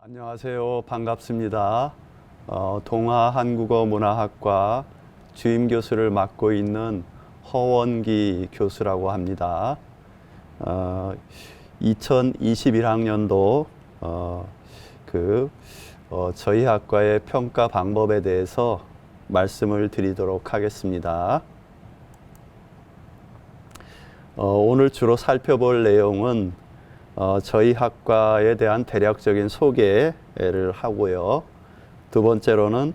안녕하세요. 반갑습니다. 동아한국어문화학과 주임 교수를 맡고 있는 허원기 교수라고 합니다. 2021학년도 저희 학과의 평가 방법에 대해서 말씀을 드리도록 하겠습니다. 오늘 주로 살펴볼 내용은 저희 학과에 대한 대략적인 소개를 하고요. 두 번째로는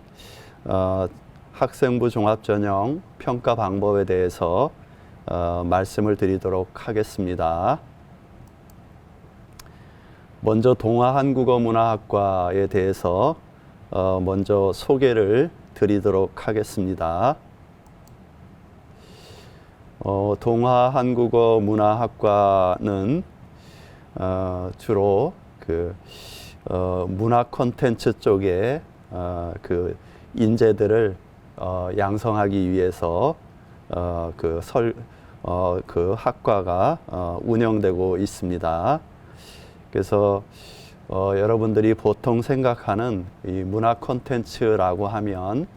학생부 종합전형 평가 방법에 대해서 말씀을 드리도록 하겠습니다. 먼저 동아한국어문화학과에 대해서 먼저 소개를 드리도록 하겠습니다. 동아한국어문화학과는 주로 문화 콘텐츠 쪽에 인재들을 양성하기 위해서 학과가 운영되고 있습니다. 그래서 여러분들이 보통 생각하는 이 문화 콘텐츠라고 하면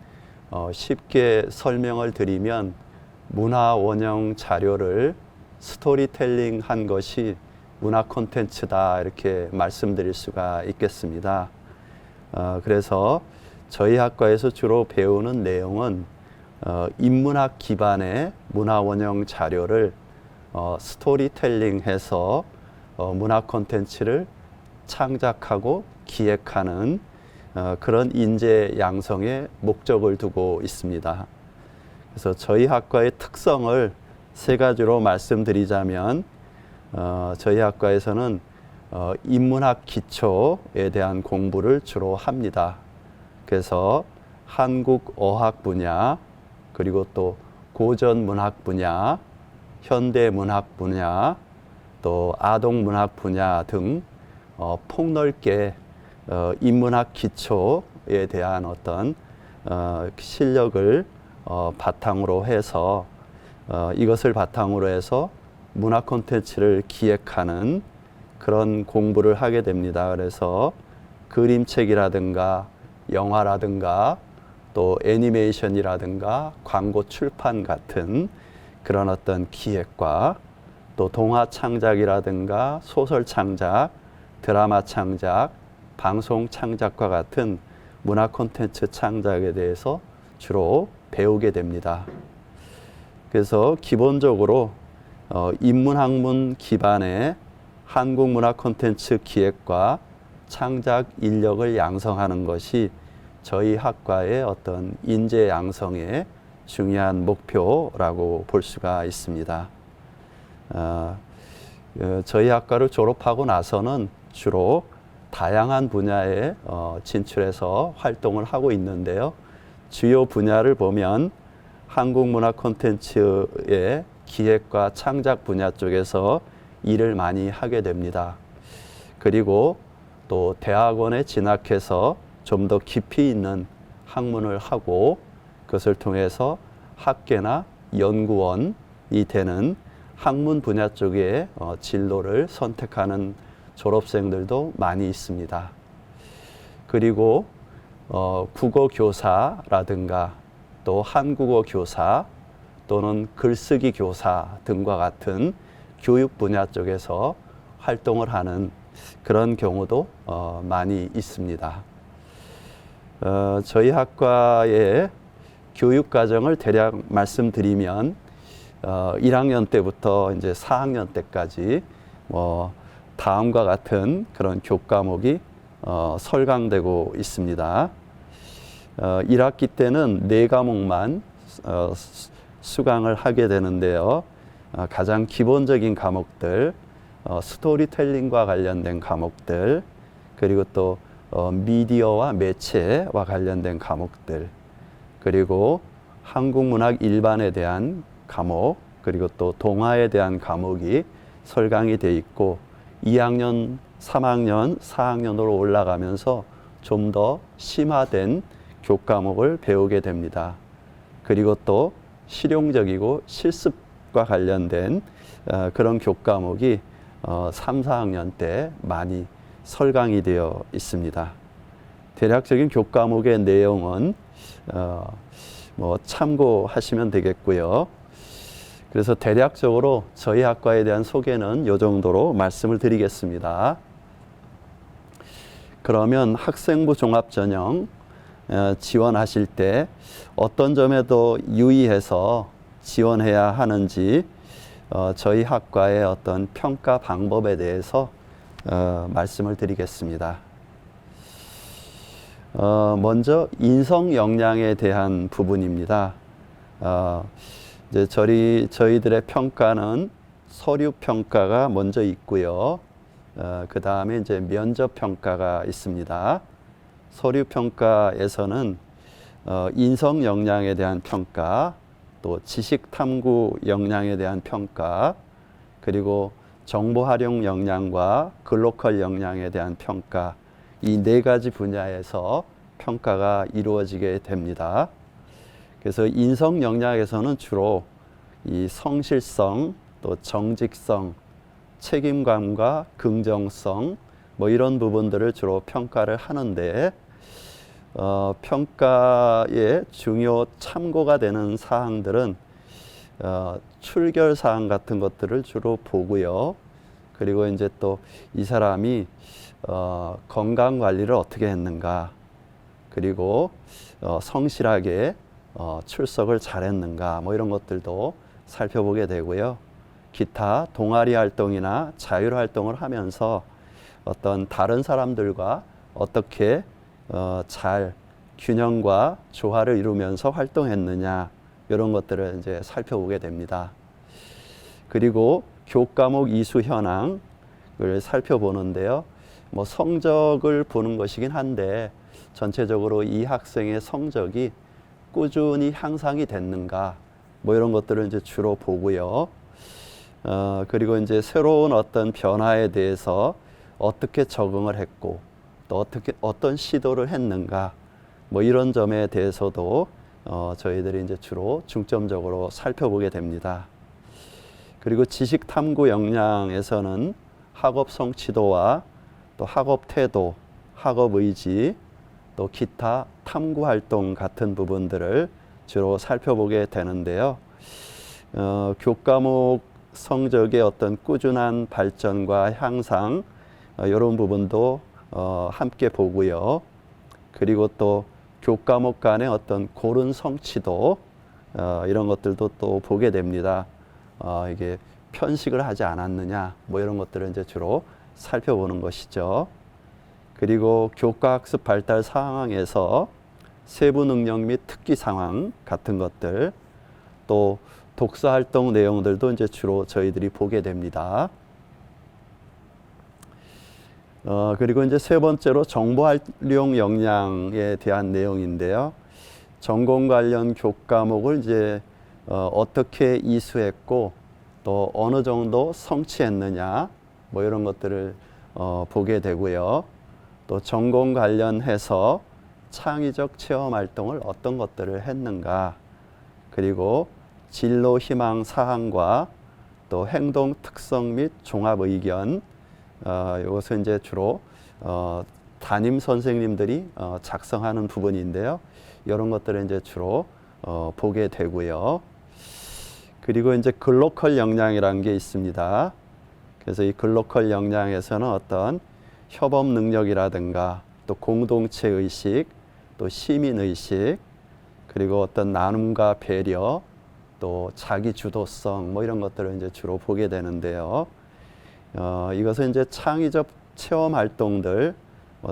쉽게 설명을 드리면 문화 원형 자료를 스토리텔링 한 것이 문화 콘텐츠다 이렇게 말씀드릴 수가 있겠습니다. 그래서 저희 학과에서 주로 배우는 내용은 인문학 기반의 문화 원형 자료를 스토리텔링해서 문화 콘텐츠를 창작하고 기획하는 그런 인재 양성에 목적을 두고 있습니다. 그래서 저희 학과의 특성을 세 가지로 말씀드리자면 저희 학과에서는 인문학 기초에 대한 공부를 주로 합니다. 그래서 한국 어학 분야, 그리고 또 고전 문학 분야, 현대 문학 분야, 또 아동 문학 분야 등 폭넓게 인문학 기초에 대한 어떤 실력을 바탕으로 해서 이것을 바탕으로 해서 문화 콘텐츠를 기획하는 그런 공부를 하게 됩니다. 그래서 그림책이라든가 영화라든가 또 애니메이션이라든가 광고 출판 같은 그런 어떤 기획과 또 동화 창작이라든가 소설 창작, 드라마 창작, 방송 창작과 같은 문화 콘텐츠 창작에 대해서 주로 배우게 됩니다. 그래서 기본적으로 인문학문 기반의 한국 문화 콘텐츠 기획과 창작 인력을 양성하는 것이 저희 학과의 어떤 인재 양성의 중요한 목표라고 볼 수가 있습니다. 저희 학과를 졸업하고 나서는 주로 다양한 분야에 진출해서 활동을 하고 있는데요. 주요 분야를 보면 한국 문화 콘텐츠의 기획과 창작 분야 쪽에서 일을 많이 하게 됩니다. 그리고 또 대학원에 진학해서 좀 더 깊이 있는 학문을 하고 그것을 통해서 학계나 연구원이 되는 학문 분야 쪽의 진로를 선택하는 졸업생들도 많이 있습니다. 그리고 국어 교사라든가 또 한국어 교사 또는 글쓰기 교사 등과 같은 교육 분야 쪽에서 활동을 하는 그런 경우도 많이 있습니다. 저희 학과의 교육 과정을 대략 말씀드리면 1학년 때부터 이제 4학년 때까지 다음과 같은 그런 교과목이 설강되고 있습니다. 1학기 때는 4과목만 수강을 하게 되는데요. 가장 기본적인 과목들, 스토리텔링과 관련된 과목들, 그리고 또 미디어와 매체와 관련된 과목들, 그리고 한국문학 일반에 대한 과목, 그리고 또 동화에 대한 과목이 설강이 돼 있고 2학년, 3학년, 4학년으로 올라가면서 좀 더 심화된 교과목을 배우게 됩니다. 그리고 또 실용적이고 실습과 관련된 그런 교과목이 3, 4학년 때 많이 설강이 되어 있습니다. 대략적인 교과목의 내용은 뭐 참고하시면 되겠고요. 그래서 대략적으로 저희 학과에 대한 소개는 이 정도로 말씀을 드리겠습니다. 그러면 학생부 종합전형 지원하실 때 어떤 점에도 유의해서 지원해야 하는지 저희 학과의 어떤 평가 방법에 대해서 말씀을 드리겠습니다. 먼저 인성 역량에 대한 부분입니다. 이제 저희들의 평가는 서류 평가가 먼저 있고요. 그 다음에 이제 면접 평가가 있습니다. 서류 평가에서는 인성 역량에 대한 평가, 또 지식 탐구 역량에 대한 평가, 그리고 정보 활용 역량과 글로컬 역량에 대한 평가, 이 네 가지 분야에서 평가가 이루어지게 됩니다. 그래서 인성 역량에서는 주로 이 성실성, 또 정직성, 책임감과 긍정성, 뭐 이런 부분들을 주로 평가를 하는데, 평가의 중요 참고가 되는 사항들은 출결 사항 같은 것들을 주로 보고요. 그리고 이제 또 이 사람이 건강 관리를 어떻게 했는가, 그리고 성실하게 출석을 잘했는가, 뭐 이런 것들도 살펴보게 되고요. 기타 동아리 활동이나 자율 활동을 하면서 어떤 다른 사람들과 어떻게 잘 균형과 조화를 이루면서 활동했느냐, 이런 것들을 이제 살펴보게 됩니다. 그리고 교과목 이수 현황을 살펴보는데요. 뭐 성적을 보는 것이긴 한데 전체적으로 이 학생의 성적이 꾸준히 향상이 됐는가, 뭐 이런 것들을 이제 주로 보고요. 그리고 이제 새로운 어떤 변화에 대해서 어떻게 적응을 했고, 또 어떤 시도를 했는가, 뭐 이런 점에 대해서도 저희들이 이제 주로 중점적으로 살펴보게 됩니다. 그리고 지식 탐구 역량에서는 학업 성취도와 또 학업 태도, 학업 의지, 또 기타 탐구 활동 같은 부분들을 주로 살펴보게 되는데요. 교과목 성적의 어떤 꾸준한 발전과 향상, 이런 부분도 함께 보고요. 그리고 또 교과목 간의 어떤 고른 성취도, 이런 것들도 또 보게 됩니다. 이게 편식을 하지 않았느냐, 뭐 이런 것들을 이제 주로 살펴보는 것이죠. 그리고 교과학습 발달 상황에서 세부 능력 및 특기 상황 같은 것들, 또 독서 활동 내용들도 이제 주로 저희들이 보게 됩니다. 그리고 이제 세 번째로 정보 활용 역량에 대한 내용인데요. 전공 관련 교과목을 이제 어떻게 이수했고, 또 어느 정도 성취했느냐, 뭐 이런 것들을 보게 되고요. 또 전공 관련해서 창의적 체험 활동을 어떤 것들을 했는가, 그리고 진로 희망 사항과 또 행동 특성 및 종합 의견, 이것은 이제 주로 담임 선생님들이 작성하는 부분인데요. 이런 것들을 이제 주로 보게 되고요. 그리고 이제 글로컬 역량이라는 게 있습니다. 그래서 이 글로컬 역량에서는 어떤 협업 능력이라든가, 또 공동체 의식, 또 시민 의식, 그리고 어떤 나눔과 배려, 또 자기 주도성, 뭐 이런 것들을 이제 주로 보게 되는데요. 이것은 이제 창의적 체험 활동들,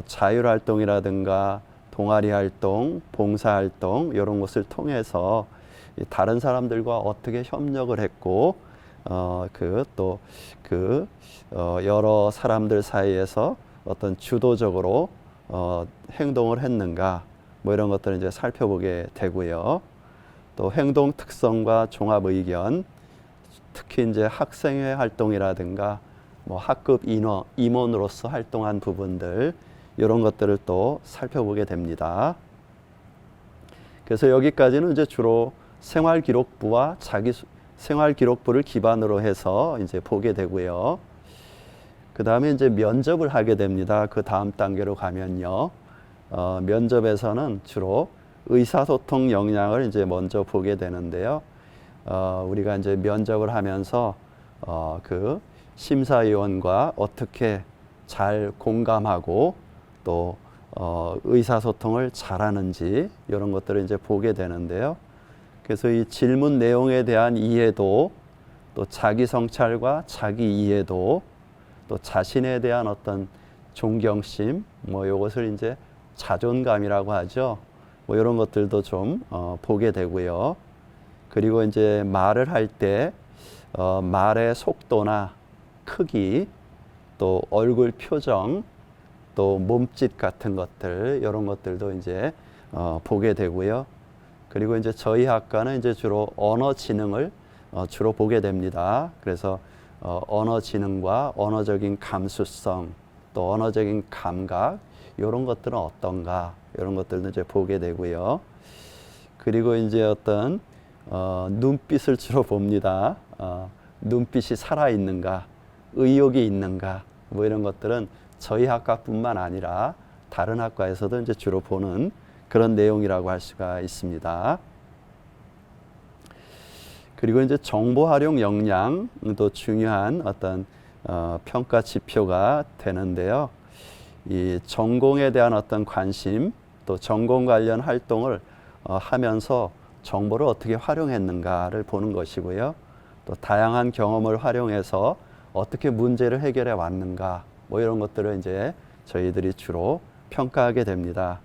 자율 활동이라든가 동아리 활동, 봉사 활동, 이런 것을 통해서 다른 사람들과 어떻게 협력을 했고, 여러 사람들 사이에서 어떤 주도적으로 행동을 했는가, 뭐 이런 것들을 이제 살펴보게 되고요. 또 행동 특성과 종합 의견, 특히 이제 학생회 활동이라든가 뭐 학급 임원으로서 활동한 부분들, 이런 것들을 또 살펴보게 됩니다. 그래서 여기까지는 이제 주로 생활기록부와 생활기록부를 기반으로 해서 이제 보게 되고요. 그 다음에 이제 면접을 하게 됩니다. 그 다음 단계로 가면요. 면접에서는 주로 의사소통 역량을 이제 먼저 보게 되는데요. 우리가 이제 면접을 하면서 그 심사위원과 어떻게 잘 공감하고 또 의사소통을 잘하는지 이런 것들을 이제 보게 되는데요. 그래서 이 질문 내용에 대한 이해도 또 자기 성찰과 자기 이해도 또 자신에 대한 어떤 존경심 뭐 이것을 이제 자존감이라고 하죠. 뭐 이런 것들도 좀 보게 되고요. 그리고 이제 말을 할 때 말의 속도나 크기 또 얼굴 표정 또 몸짓 같은 것들 이런 것들도 이제 보게 되고요. 그리고 이제 저희 학과는 이제 주로 언어 지능을 주로 보게 됩니다. 그래서 언어 지능과 언어적인 감수성 또 언어적인 감각 이런 것들은 어떤가 이런 것들도 이제 보게 되고요. 그리고 이제 어떤 눈빛을 주로 봅니다. 눈빛이 살아 있는가, 의욕이 있는가 뭐 이런 것들은 저희 학과뿐만 아니라 다른 학과에서도 이제 주로 보는 그런 내용이라고 할 수가 있습니다. 그리고 이제 정보 활용 역량도 중요한 어떤 평가 지표가 되는데요. 이 전공에 대한 어떤 관심 또 전공 관련 활동을 하면서 정보를 어떻게 활용했는가를 보는 것이고요. 또 다양한 경험을 활용해서 어떻게 문제를 해결해 왔는가 뭐 이런 것들을 이제 저희들이 주로 평가하게 됩니다.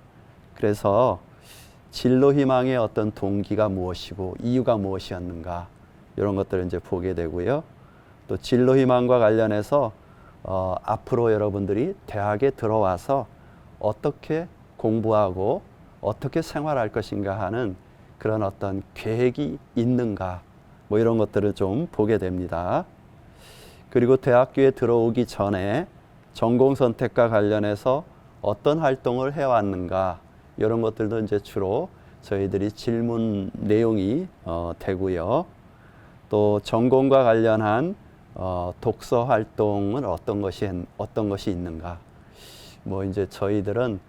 그래서 진로 희망의 어떤 동기가 무엇이고 이유가 무엇이었는가 이런 것들을 이제 보게 되고요. 또 진로 희망과 관련해서 앞으로 여러분들이 대학에 들어와서 어떻게 공부하고 어떻게 생활할 것인가 하는 그런 어떤 계획이 있는가 뭐 이런 것들을 좀 보게 됩니다. 그리고 대학교에 들어오기 전에 전공 선택과 관련해서 어떤 활동을 해왔는가 이런 것들도 이제 주로 저희들이 질문 내용이 되고요. 또 전공과 관련한 독서 활동은 어떤 것이 있는가. 뭐 이제 저희들은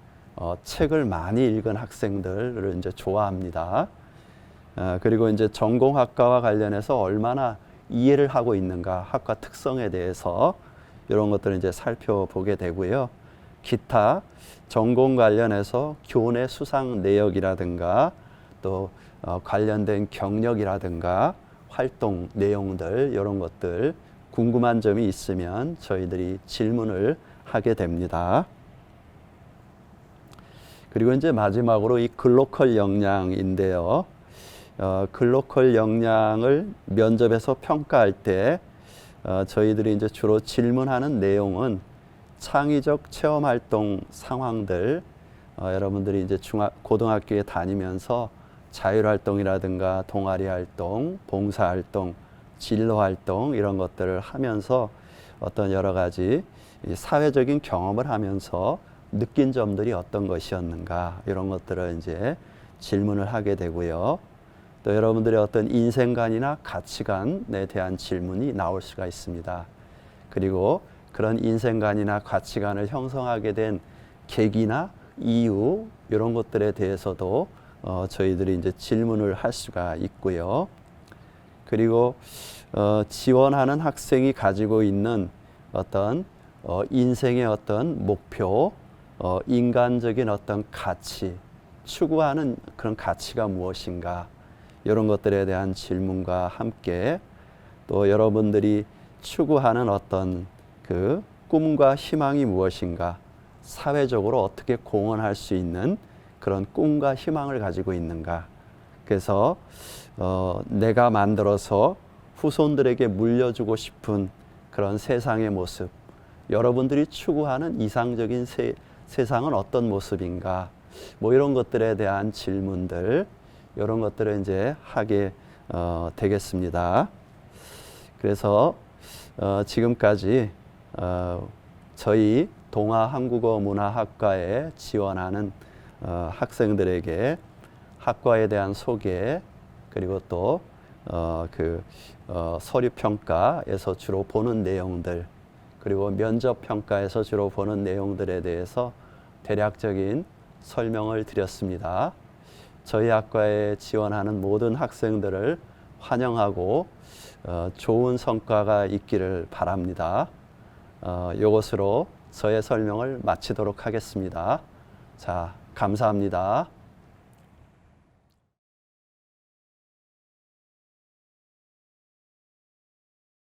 책을 많이 읽은 학생들을 이제 좋아합니다. 그리고 이제 전공학과와 관련해서 얼마나 이해를 하고 있는가, 학과 특성에 대해서 이런 것들을 이제 살펴보게 되고요. 기타 전공 관련해서 교내 수상 내역이라든가 또 관련된 경력이라든가 활동 내용들 이런 것들 궁금한 점이 있으면 저희들이 질문을 하게 됩니다. 그리고 이제 마지막으로 이 글로컬 역량인데요. 글로컬 역량을 면접에서 평가할 때 저희들이 이제 주로 질문하는 내용은 창의적 체험 활동 상황들 여러분들이 이제 고등학교에 다니면서 자율 활동이라든가 동아리 활동, 봉사 활동, 진로 활동 이런 것들을 하면서 어떤 여러 가지 사회적인 경험을 하면서 느낀 점들이 어떤 것이었는가 이런 것들을 이제 질문을 하게 되고요. 또 여러분들의 어떤 인생관이나 가치관에 대한 질문이 나올 수가 있습니다. 그리고 그런 인생관이나 가치관을 형성하게 된 계기나 이유 이런 것들에 대해서도 저희들이 이제 질문을 할 수가 있고요. 그리고 지원하는 학생이 가지고 있는 어떤 인생의 어떤 목표, 인간적인 어떤 가치, 추구하는 그런 가치가 무엇인가 이런 것들에 대한 질문과 함께 또 여러분들이 추구하는 어떤 그 꿈과 희망이 무엇인가 사회적으로 어떻게 공헌할 수 있는 그런 꿈과 희망을 가지고 있는가 그래서 내가 만들어서 후손들에게 물려주고 싶은 그런 세상의 모습 여러분들이 추구하는 이상적인 세상은 어떤 모습인가 뭐 이런 것들에 대한 질문들 이런 것들을 이제 하게 되겠습니다. 그래서 지금까지 저희 동아한국어문화학과에 지원하는 학생들에게 학과에 대한 소개 그리고 또 서류평가에서 주로 보는 내용들 그리고 면접 평가에서 주로 보는 내용들에 대해서 대략적인 설명을 드렸습니다. 저희 학과에 지원하는 모든 학생들을 환영하고 좋은 성과가 있기를 바랍니다. 이것으로 저의 설명을 마치도록 하겠습니다. 자, 감사합니다.